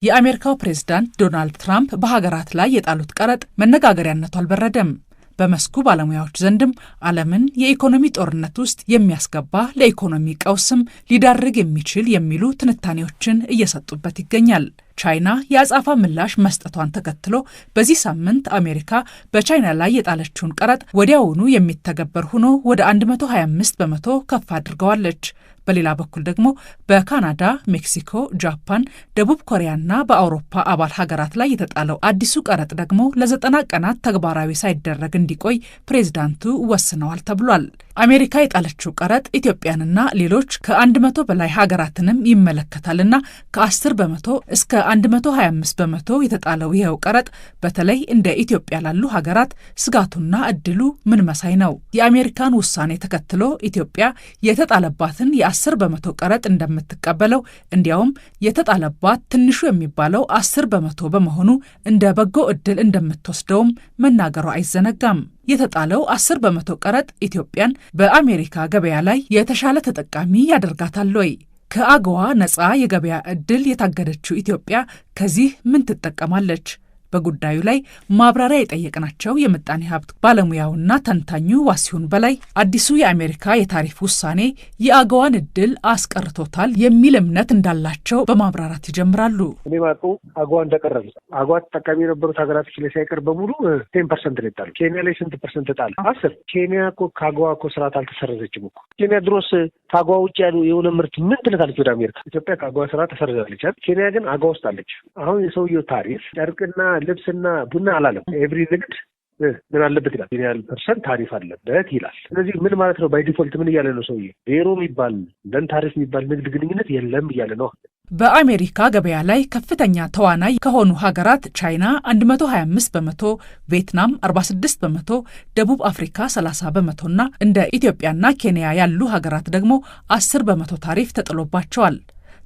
የአሜሪካው ፕሬዝዳንት ዶናልድ ትራምፕ በሀገራት ላይ የጣሉት ቀረጥ መነጋገሪያነቱ አልበረደም። በመስኩ ባለሙያዎች ዘንድም ዓለምን የኢኮኖሚ ጦርነት ውስጥ የሚያስገባ ለኢኮኖሚ ቀውስም ሊዳርግ የሚችል የሚሉ ትንታኔዎችን እየሰጡበት ይገኛል። ቻይና የአጻፋ ምላሽ መስጠቷን ተከትሎ በዚህ ሳምንት አሜሪካ በቻይና ላይ የጣለችውን ቀረጥ ወዲያውኑ የሚተገበር ሆኖ ወደ 125 በመቶ ከፍ አድርገዋለች። በሌላ በኩል ደግሞ በካናዳ፣ ሜክሲኮ፣ ጃፓን፣ ደቡብ ኮሪያና በአውሮፓ አባል ሀገራት ላይ የተጣለው አዲሱ ቀረጥ ደግሞ ለ90 ቀናት ተግባራዊ ሳይደረግ እንዲቆይ ፕሬዝዳንቱ ወስነዋል ተብሏል። አሜሪካ የጣለችው ቀረጥ ኢትዮጵያንና ሌሎች ከ100 በላይ ሀገራትንም ይመለከታልና ከ10 በመቶ እስከ 125 በመቶ የተጣለው ይኸው ቀረጥ በተለይ እንደ ኢትዮጵያ ላሉ ሀገራት ስጋቱና እድሉ ምን መሳይ ነው? የአሜሪካን ውሳኔ ተከትሎ ኢትዮጵያ የተጣለባትን የ10 በመቶ ቀረጥ እንደምትቀበለው እንዲያውም የተጣለባት ትንሹ የሚባለው 10 በመቶ በመሆኑ እንደ በጎ እድል እንደምትወስደውም መናገሯ አይዘነጋም። የተጣለው 10 በመቶ ቀረጥ ኢትዮጵያን በአሜሪካ ገበያ ላይ የተሻለ ተጠቃሚ ያደርጋታል ወይ? ከአገዋ ነፃ የገበያ እድል የታገደችው ኢትዮጵያ ከዚህ ምን ትጠቀማለች? በጉዳዩ ላይ ማብራሪያ የጠየቅናቸው የምጣኔ ሀብት ባለሙያውና ተንታኙ ዋሲሁን በላይ አዲሱ የአሜሪካ የታሪፍ ውሳኔ የአገዋን እድል አስቀርቶታል የሚል እምነት እንዳላቸው በማብራራት ይጀምራሉ። እኔ ማውቀው አገዋ እንደቀረበ አገዋ ተጠቃሚ የነበሩት ሀገራቶች ላይ ሳይቀር በሙሉ 10% ነው የጣሉ። ኬንያ ላይ ስንት ፐርሰንት ጣለ? 10። ኬንያ እኮ ከአገዋ እኮ ስርዓት አልተሰረዘችም እኮ። ኬንያ ድሮስ ከአገዋ ውጭ ያሉ የሆነ ምርት ምን ትልካለች ወደ አሜሪካ? ኢትዮጵያ ከአገዋ ስርዓት ተሰርዛለች። ኬንያ ግን አገዋ ውስጥ አለች። አሁን የሰውየው ታሪፍ ጨርቅና ልብስና ቡና አላለም። ኤቭሪ ንግድ ምን አለበት ይላል። ምን ያህል ፐርሰንት ታሪፍ አለበት ይላል። ስለዚህ ምን ማለት ነው? ባይ ዲፎልት ምን እያለ ነው ሰውዬ? ዜሮ የሚባል ደን ታሪፍ የሚባል ንግድ ግንኙነት የለም እያለ ነው። በአሜሪካ ገበያ ላይ ከፍተኛ ተዋናይ ከሆኑ ሀገራት ቻይና 125 በመቶ፣ ቪየትናም 46 በመቶ፣ ደቡብ አፍሪካ 30 በመቶና እንደ ኢትዮጵያና ኬንያ ያሉ ሀገራት ደግሞ 10 በመቶ ታሪፍ ተጥሎባቸዋል።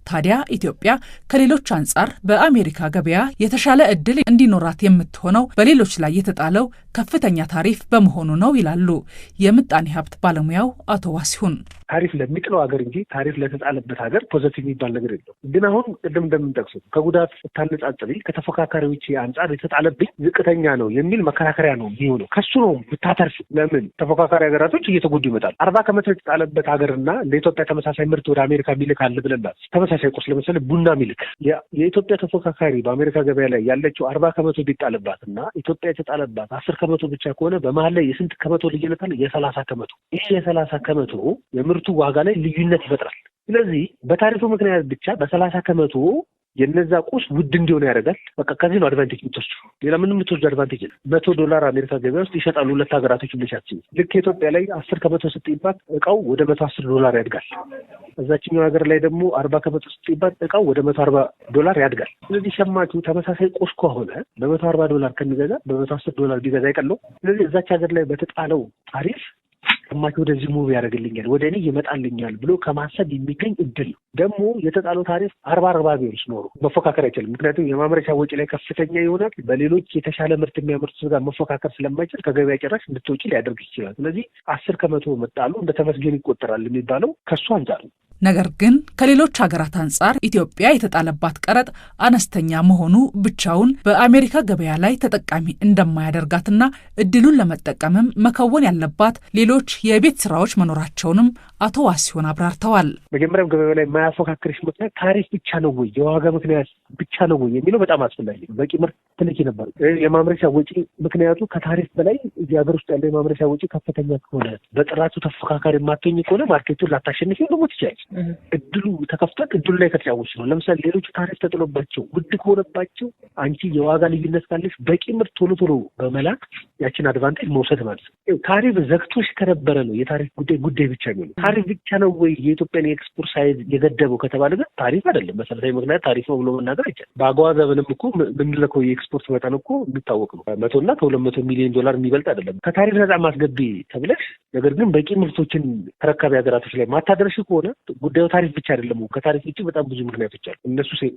ታዲያ ኢትዮጵያ ከሌሎች አንጻር በአሜሪካ ገበያ የተሻለ እድል እንዲኖራት የምትሆነው በሌሎች ላይ የተጣለው ከፍተኛ ታሪፍ በመሆኑ ነው ይላሉ የምጣኔ ሀብት ባለሙያው አቶ ዋሲሁን። ታሪፍ ለሚጥለው ሀገር እንጂ ታሪፍ ለተጣለበት ሀገር ፖዘቲቭ የሚባል ነገር የለው። ግን አሁን ቅድም እንደምንጠቅሱት ከጉዳት ስታነጻጽሪ ከተፎካካሪዎች አንጻር የተጣለብኝ ዝቅተኛ ነው የሚል መከራከሪያ ነው የሚሆነው። ከሱ ነው ብታተርፍ። ለምን ተፎካካሪ ሀገራቶች እየተጎዱ ይመጣል። 40 ከመቶ የተጣለበት ሀገርና እንደ ኢትዮጵያ ተመሳሳይ ምርት ወደ አሜሪካ ሚልክ አለ ብለናል። ተመሳሳይ ቁስ ለምሳሌ ቡና ሚልክ የኢትዮጵያ ተፎካካሪ በአሜሪካ ገበያ ላይ ያለችው 40 ከመቶ ቢጣልባትና ኢትዮጵያ የተጣለባት 10 ከመቶ ብቻ ከሆነ በመሀል ላይ የስንት ከመቶ ልዩነት አለ? የ30 ከመቶ። ይህ የ30 ከመቶ የምርቱ ዋጋ ላይ ልዩነት ይፈጥራል። ስለዚህ በታሪፉ ምክንያት ብቻ በ30 ከመቶ የነዛ ቁስ ውድ እንዲሆነ ያደርጋል። በቃ ከዚህ ነው አድቫንቴጅ የምትወስዱ። ሌላ ምንም የምትወስዱ አድቫንቴጅ ነው። $100 አሜሪካ ገበያ ውስጥ ይሸጣሉ ሁለት ሀገራቶች ብለሻችሁ። ልክ ኢትዮጵያ ላይ 10 ከመቶ ስትይባት እቃው ወደ $110 ያድጋል። እዛችኛው ሀገር ላይ ደግሞ 40 ከመቶ ስትይባት እቃው ወደ $140 ያድጋል። ስለዚህ ሸማቹ ተመሳሳይ ቁስ ከሆነ $140 ከሚገዛ $110 ቢገዛ አይቀለው። ስለዚህ እዛች ሀገር ላይ በተጣለው ታሪፍ ሸማቹ ወደዚህ ሙቭ ያደርግልኛል፣ ወደ እኔ ይመጣልኛል ብሎ ከማሰብ የሚገኝ እድል ነው። ደግሞ የተጣለው ታሪፍ 40 ቢሆንስ ኖሮ መፎካከር አይችልም። ምክንያቱም የማምረቻ ወጪ ላይ ከፍተኛ ይሆናል። በሌሎች የተሻለ ምርት የሚያመርቱ ጋር መፎካከር ስለማይችል ከገበያ ጭራሽ እንድትወጪ ሊያደርግ ይችላል። ስለዚህ 10 ከመቶ መጣሉ እንደ ተመስገን ይቆጠራል የሚባለው ከሱ አንጻር ነው። ነገር ግን ከሌሎች ሀገራት አንጻር ኢትዮጵያ የተጣለባት ቀረጥ አነስተኛ መሆኑ ብቻውን በአሜሪካ ገበያ ላይ ተጠቃሚ እንደማያደርጋትና እድሉን ለመጠቀምም መከወን ያለባት ሌሎች የቤት ስራዎች መኖራቸውንም አቶ ዋሲሁን አብራርተዋል። መጀመሪያም ገበያ ላይ የማያፎካክርሽ ምክንያት ታሪፍ ብቻ ነው ወይ የዋጋ ምክንያት ብቻ ነው ወይ የሚለው በጣም አስፈላጊ ነው። በቂ ምርት ትልኪ ነበር። የማምረቻ ወጪ ምክንያቱ ከታሪፍ በላይ እዚህ ሀገር ውስጥ ያለው የማምረቻ ወጪ ከፍተኛ ከሆነ በጥራቱ ተፎካካሪ የማትሆኝ ከሆነ ማርኬቱን ላታሸንፊ ደግሞ ትችላለች። እድሉ ተከፍቷል። እድሉ ላይ ከተጫወች ነው። ለምሳሌ ሌሎቹ ታሪፍ ተጥሎባቸው ውድ ከሆነባቸው አንቺ የዋጋ ልዩነት ካለሽ በቂ ምርት ቶሎ በመላክ ያችን አድቫንቴጅ መውሰድ ማለት ነው። ታሪፍ ዘግቶሽ ከነበረ ነው የታሪፍ ጉዳይ ብቻ ነው። ታሪፍ ብቻ ነው ወይ የኢትዮጵያን የኤክስፖርት ሳይዝ የገደበው ከተባለ ግን ታሪፍ አይደለም። መሰረታዊ ምክንያት ታሪፍ ነው ብሎ መናገር አይቻልም። በአገዋ ዘመንም እኮ ምንልከው የኤክስፖርት መጠን እኮ የሚታወቅ ነው። $100 እና $200 ሚሊዮን የሚበልጥ አይደለም። ከታሪፍ ነጻ ማስገቢ ተብለሽ ነገር ግን በቂ ምርቶችን ተረካቢ ሀገራቶች ላይ ማታደርሽ ከሆነ ጉዳዩ ታሪፍ ብቻ አይደለም። ከታሪፍ ውጭ በጣም ብዙ ምክንያቶች አሉ።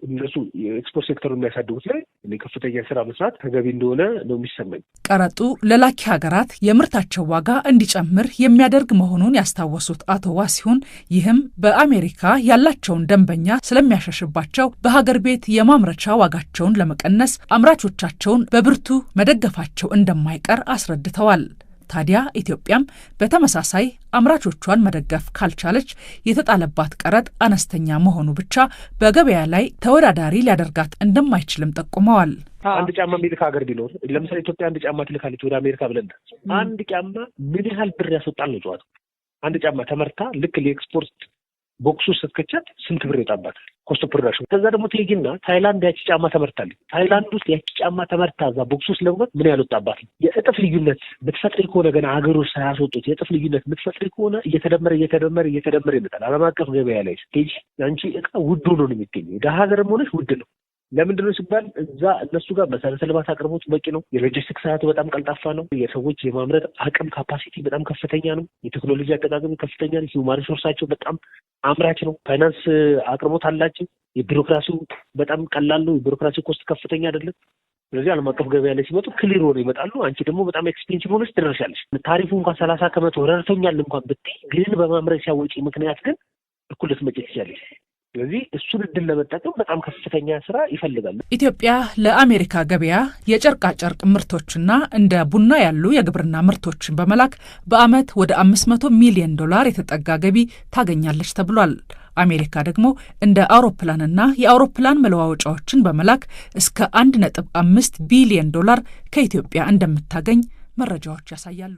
እነሱ የኤክስፖርት ሴክተሩን የሚያሳድጉት ላይ ከፍተኛ ስራ መስራት ተገቢ እንደሆነ ነው የሚሰማኝ። ቀረጡ ለላኪ ሀገራት የምርታቸው ዋጋ እንዲጨምር የሚያደርግ መሆኑን ያስታወሱት አቶ ዋሲሁን ይህም በአሜሪካ ያላቸውን ደንበኛ ስለሚያሸሽባቸው በሀገር ቤት የማምረቻ ዋጋቸውን ለመቀነስ አምራቾቻቸውን በብርቱ መደገፋቸው እንደማይቀር አስረድተዋል። ታዲያ ኢትዮጵያም በተመሳሳይ አምራቾቿን መደገፍ ካልቻለች የተጣለባት ቀረጥ አነስተኛ መሆኑ ብቻ በገበያ ላይ ተወዳዳሪ ሊያደርጋት እንደማይችልም ጠቁመዋል። አንድ ጫማ የሚልክ ሀገር ቢኖር ለምሳሌ ኢትዮጵያ አንድ ጫማ ትልካለች ወደ አሜሪካ ብለን አንድ ጫማ ምን ያህል ብር ያስወጣል ነው ጨዋታው። አንድ ጫማ ተመርታ ልክ ለኤክስፖርት ቦክሱ ስትከቻት ስንት ብር ይወጣባታል? ኮስት ፕሮዳክሽን። ከዛ ደግሞ ትሄጂና ታይላንድ ያቺ ጫማ ተመርታለች። ታይላንድ ውስጥ ያቺ ጫማ ተመርታ እዛ ቦክሱ ውስጥ ለመግባት ምን ያህል ወጣባት? የእጥፍ ልዩነት ብትፈጥሪ ከሆነ ገና ሀገሮች ሳያስወጡት የእጥፍ ልዩነት ብትፈጥሪ ከሆነ እየተደመረ ይመጣል። ዓለም አቀፍ ገበያ ላይ ስትሄጂ አንቺ እቃ ውድ ሆኖ ነው የሚገኘው። ደሀ ሀገርም ሆነች ውድ ነው። ለምንድን ነው ሲባል እዛ እነሱ ጋር መሰረተ ልማት አቅርቦት በቂ ነው። የሎጂስቲክስ ሰዓቱ በጣም ቀልጣፋ ነው። የሰዎች የማምረት አቅም ካፓሲቲ በጣም ከፍተኛ ነው። የቴክኖሎጂ አጠቃቀም ከፍተኛ ነው። ሂውማን ሪሶርሳቸው በጣም አምራች ነው። ፋይናንስ አቅርቦት አላቸው። የቢሮክራሲው በጣም ቀላል ነው። የቢሮክራሲ ኮስት ከፍተኛ አይደለም። ስለዚህ ዓለም አቀፍ ገበያ ላይ ሲመጡ ክሊር ሆነው ይመጣሉ። አንቺ ደግሞ በጣም ኤክስፔንሲቭ ሆነሽ ትደርሻለሽ። ታሪፉ እንኳን 30 ከመቶ ረድቶኛል እንኳን ብትይ ግን በማምረቻ ወጪ ምክንያት ግን እኩል ልትመጪ ትችያለሽ። ስለዚህ እሱን እድል ለመጠቀም በጣም ከፍተኛ ስራ ይፈልጋል። ኢትዮጵያ ለአሜሪካ ገበያ የጨርቃ ጨርቅ ምርቶችና እንደ ቡና ያሉ የግብርና ምርቶችን በመላክ በዓመት ወደ $500 ሚሊዮን የተጠጋ ገቢ ታገኛለች ተብሏል። አሜሪካ ደግሞ እንደ አውሮፕላንና የአውሮፕላን መለዋወጫዎችን በመላክ እስከ $1.5 ቢሊዮን ከኢትዮጵያ እንደምታገኝ መረጃዎች ያሳያሉ።